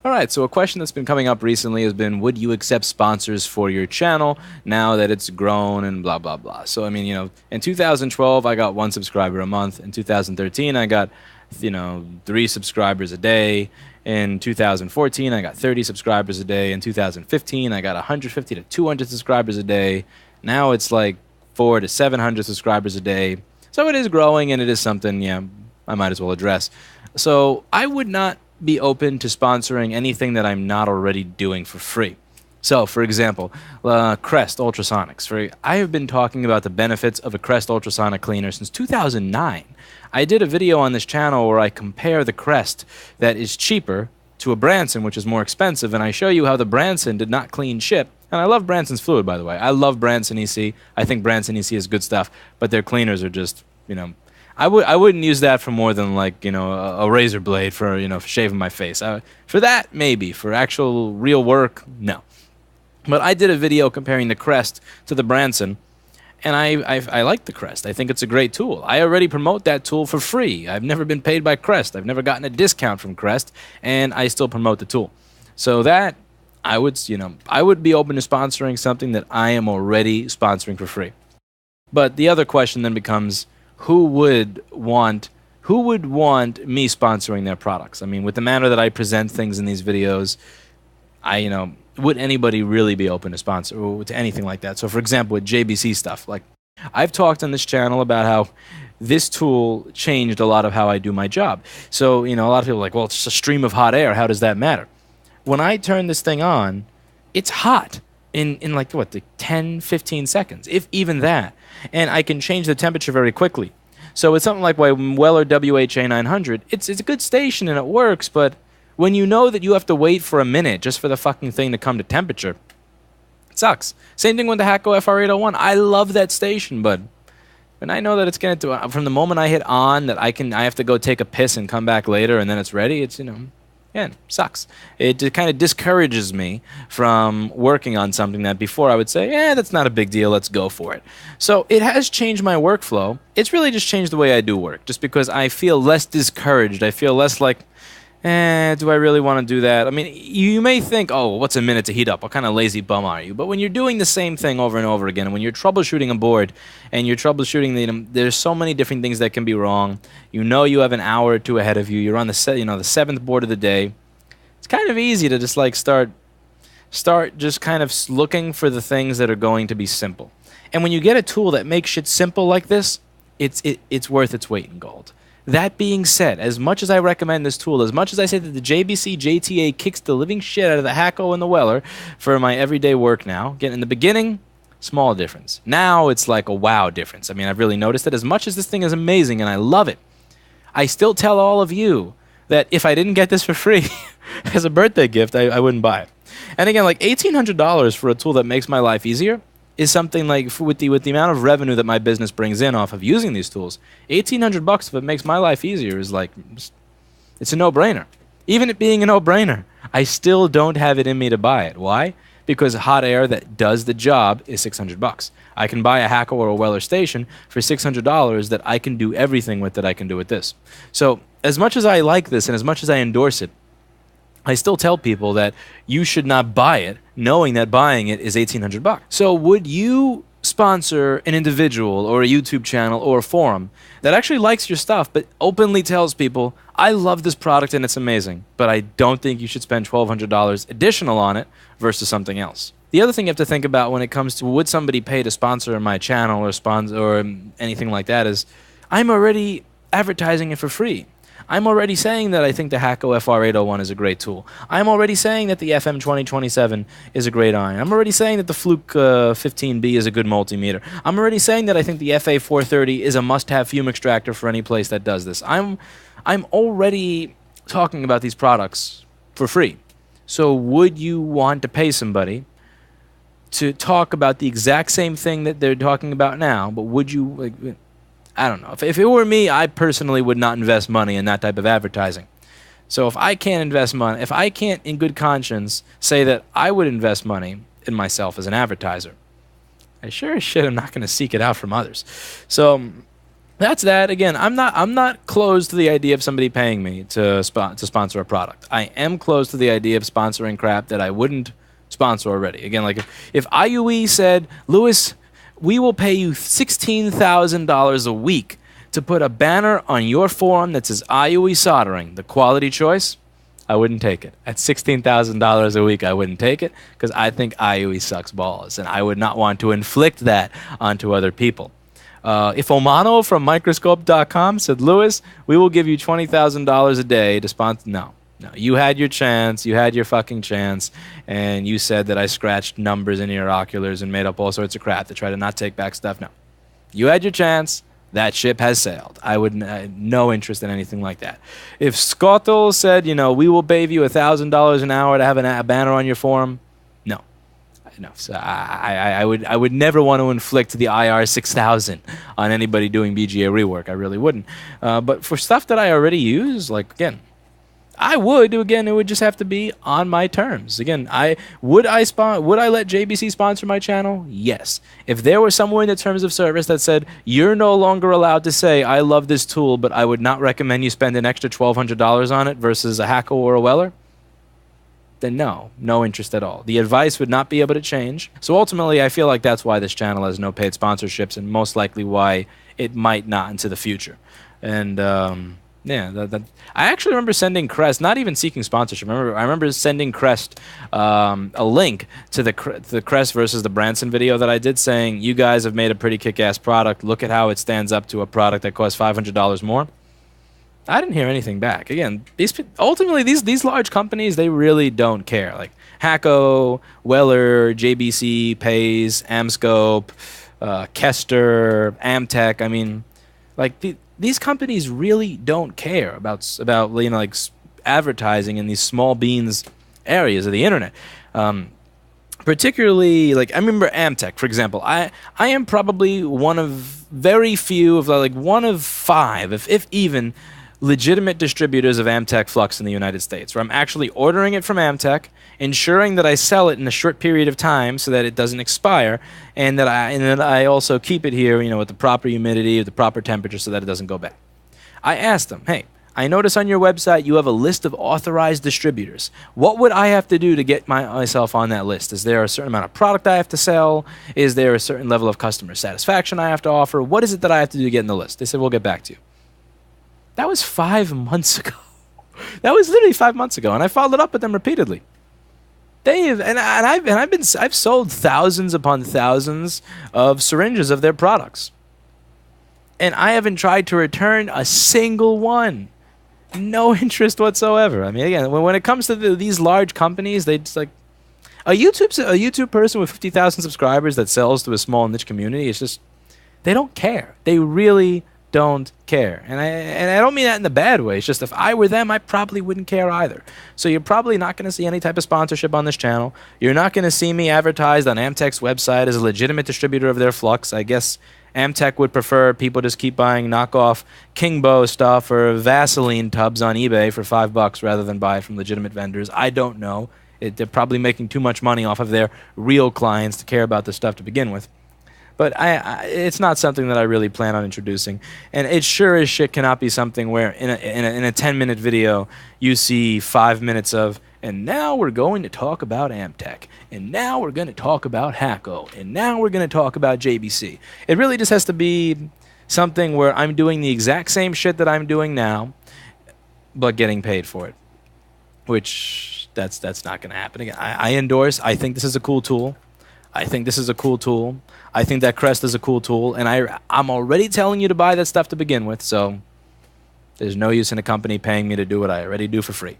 All right, so a question that's been coming up recently has been, would you accept sponsors for your channel now that it's grown and blah, blah, blah. So, I mean, in 2012, I got 1 subscriber a month. In 2013, I got, 3 subscribers a day. In 2014, I got 30 subscribers a day. In 2015, I got 150 to 200 subscribers a day. Now it's like 400 to 700 subscribers a day. So it is growing, and it is something, I might as well address. So I would not be open to sponsoring anything that I'm not already doing for free. So, for example, Crest Ultrasonics. I have been talking about the benefits of a Crest ultrasonic cleaner since 2009. I did a video on this channel where I compare the Crest that is cheaper to a Branson, which is more expensive, and I show you how the Branson did not clean shit. And I love Branson's fluid, by the way. I love Branson EC. I think Branson EC is good stuff, but their cleaners are just, I wouldn't use that for more than a razor blade for for shaving my face. For that, maybe. For actual real work, no. But I did a video comparing the Crest to the Branson, and I like the Crest. I think it's a great tool. I already promote that tool for free. I've never been paid by Crest. I've never gotten a discount from Crest, and I still promote the tool. So that I would be open to sponsoring something that I am already sponsoring for free. But the other question then becomes, who would want me sponsoring their products? I mean, with the manner that I present things in these videos, would anybody really be open to sponsor or to anything like that? So, for example, with JBC stuff, I've talked on this channel about how this tool changed a lot of how I do my job. So, a lot of people are like, well, it's just a stream of hot air. How does that matter? When I turn this thing on, it's hot in the 10, 15 seconds, if even that. And I can change the temperature very quickly. So it's something like my Weller WHA 900. It's a good station and it works, but when you know that you have to wait for a minute just for the fucking thing to come to temperature, it sucks. Same thing with the Hakko FR801. I love that station, but when I know that it's going to, from the moment I hit on, that I have to go take a piss and come back later and then it's ready, it's, yeah, it sucks. It kind of discourages me from working on something that before I would say, that's not a big deal, let's go for it. So it has changed my workflow. It's really just changed the way I do work, just because I feel less discouraged. I feel less like, do I really want to do that? I mean, you may think, oh, what's a minute to heat up? What kind of lazy bum are you? But when you're doing the same thing over and over again, and when you're troubleshooting a board, and you're troubleshooting there's so many different things that can be wrong. You have an hour or two ahead of you. You're on the 7th board of the day. It's kind of easy to just start just kind of looking for the things that are going to be simple. And when you get a tool that makes shit simple like this, it's worth its weight in gold. That being said, as much as I recommend this tool, as much as I say that the JBC JTA kicks the living shit out of the Hakko and the Weller for my everyday work now, again, in the beginning, small difference. Now it's like a wow difference. I mean, I've really noticed that as much as this thing is amazing and I love it, I still tell all of you that if I didn't get this for free as a birthday gift, I wouldn't buy it. And again, like $1,800 for a tool that makes my life easier is something like, with the amount of revenue that my business brings in off of using these tools, $1,800 if it makes my life easier is like, it's a no-brainer. Even it being a no-brainer, I still don't have it in me to buy it. Why? Because hot air that does the job is $600. I can buy a Hakko or a Weller station for $600 that I can do everything with that I can do with this. So as much as I like this and as much as I endorse it, I still tell people that you should not buy it knowing that buying it is $1,800. So would you sponsor an individual or a YouTube channel or a forum that actually likes your stuff but openly tells people, I love this product and it's amazing, but I don't think you should spend $1,200 additional on it versus something else? The other thing you have to think about when it comes to would somebody pay to sponsor my channel or sponsor or anything like that is, I'm already advertising it for free. I'm already saying that I think the Hakko FR801 is a great tool. I'm already saying that the FM2027 is a great iron. I'm already saying that the Fluke 15B is a good multimeter. I'm already saying that I think the FA430 is a must-have fume extractor for any place that does this. I'm already talking about these products for free. So would you want to pay somebody to talk about the exact same thing that they're talking about now, but would you... I don't know. If it were me, I personally would not invest money in that type of advertising. So if I can't invest money, if I can't in good conscience say that I would invest money in myself as an advertiser, I sure as shit am not going to seek it out from others. So That's that. Again, I'm not closed to the idea of somebody paying me to sponsor a product. I am closed to the idea of sponsoring crap that I wouldn't sponsor already. Again, like if IUE said, Lewis, we will pay you $16,000 a week to put a banner on your forum that says IUE soldering, the quality choice, I wouldn't take it. At $16,000 a week, I wouldn't take it because I think IUE sucks balls, and I would not want to inflict that onto other people. If Omano from Microscope.com said, Lewis, we will give you $20,000 a day to sponsor. No. You had your chance. You had your fucking chance. And you said that I scratched numbers into your oculars and made up all sorts of crap to try to not take back stuff. No. You had your chance. That ship has sailed. I would no interest in anything like that. If Skottel said, we will pay you $1,000 an hour to have a banner on your forum, no. So I would never want to inflict the IR 6000 on anybody doing BGA rework. I really wouldn't. But for stuff that I already use, like again, I would. Again, it would just have to be on my terms. Again, would I let JBC sponsor my channel? Yes. If there was somewhere in the terms of service that said you're no longer allowed to say I love this tool, but I would not recommend you spend an extra $1,200 on it versus a Hacko or a Weller, then no interest at all. The advice would not be able to change. So ultimately, I feel like that's why this channel has no paid sponsorships, and most likely why it might not into the future. And yeah, I actually remember sending Crest, not even seeking sponsorship. I remember sending Crest a link to the Crest versus the Branson video that I did, saying you guys have made a pretty kick-ass product. Look at how it stands up to a product that costs $500 more. I didn't hear anything back. Again, ultimately these large companies, they really don't care. Like Hacko, Weller, JBC, Pays, Amscope, Kester, Amtech. I mean, like these companies really don't care about like advertising in these small beans areas of the internet. Particularly, like I remember Amtech, for example. I am probably one of very few of like one of five, if even, legitimate distributors of Amtech Flux in the United States, where I'm actually ordering it from Amtech, ensuring that I sell it in a short period of time so that it doesn't expire, and that I also keep it here, with the proper humidity, the proper temperature, so that it doesn't go bad. I asked them, hey, I notice on your website you have a list of authorized distributors. What would I have to do to get myself on that list? Is there a certain amount of product I have to sell? Is there a certain level of customer satisfaction I have to offer? What is it that I have to do to get in the list? They said, we'll get back to you. That was 5 months ago. That was literally 5 months ago, and I followed up with them repeatedly. I've sold thousands upon thousands of syringes of their products, and I haven't tried to return a single one. No interest whatsoever. I mean, again, when it comes to these large companies, they just like a YouTube person with 50,000 subscribers that sells to a small niche community. It's just they don't care. They really don't care. And I don't mean that in a bad way. It's just if I were them, I probably wouldn't care either. So you're probably not going to see any type of sponsorship on this channel. You're not going to see me advertised on Amtech's website as a legitimate distributor of their flux. I guess Amtech would prefer people just keep buying knockoff Kingbo stuff or Vaseline tubs on eBay for $5 rather than buy it from legitimate vendors. I don't know. They're probably making too much money off of their real clients to care about this stuff to begin with. But it's not something that I really plan on introducing. And it sure as shit cannot be something where in a 10-minute video you see 5 minutes of, and now we're going to talk about Amtech, and now we're going to talk about Hacko, and now we're going to talk about JBC. It really just has to be something where I'm doing the exact same shit that I'm doing now, but getting paid for it. Which, that's not going to happen again. I endorse, I think this is a cool tool. I think this is a cool tool. I think that Crest is a cool tool, and I'm already telling you to buy that stuff to begin with, so there's no use in a company paying me to do what I already do for free.